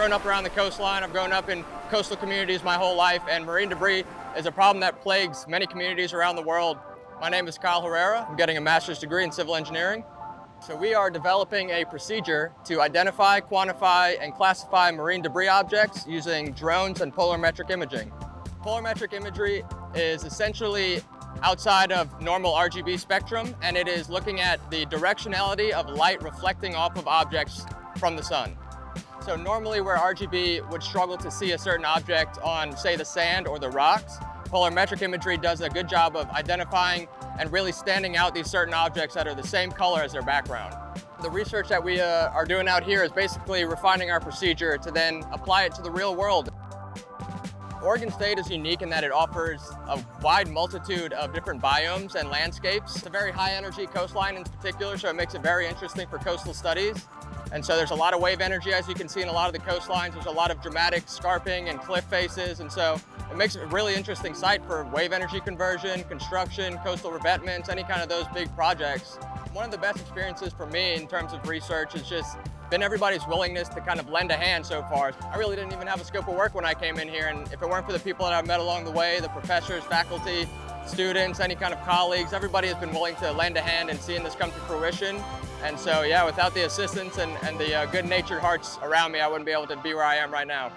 grown up around the coastline. I've grown up in coastal communities my whole life, and marine debris is a problem that plagues many communities around the world. My name is Kyle Herrera. I'm getting a master's degree in civil engineering. So we are developing a procedure to identify, quantify, and classify marine debris objects using drones and polarimetric imaging. Polarimetric imagery is essentially outside of normal RGB spectrum, and it is looking at the directionality of light reflecting off of objects from the sun. So normally where RGB would struggle to see a certain object on, say, the sand or the rocks, polarimetric imagery does a good job of identifying and really standing out these certain objects that are the same color as their background. The research that we are doing out here is basically refining our procedure to then apply it to the real world. Oregon State is unique in that it offers a wide multitude of different biomes and landscapes. It's a very high energy coastline in particular, so it makes it very interesting for coastal studies. And so there's a lot of wave energy, as you can see in a lot of the coastlines. There's a lot of dramatic scarping and cliff faces, and so it makes it a really interesting site for wave energy conversion, construction, coastal revetments, any kind of those big projects. One of the best experiences for me in terms of research has just been everybody's willingness to kind of lend a hand so far. I really didn't even have a scope of work when I came in here, and if it weren't for the people that I've met along the way, the professors, faculty, students, any kind of colleagues, everybody has been willing to lend a hand in seeing this come to fruition. And so, yeah, without the assistance and the good-natured hearts around me, I wouldn't be able to be where I am right now.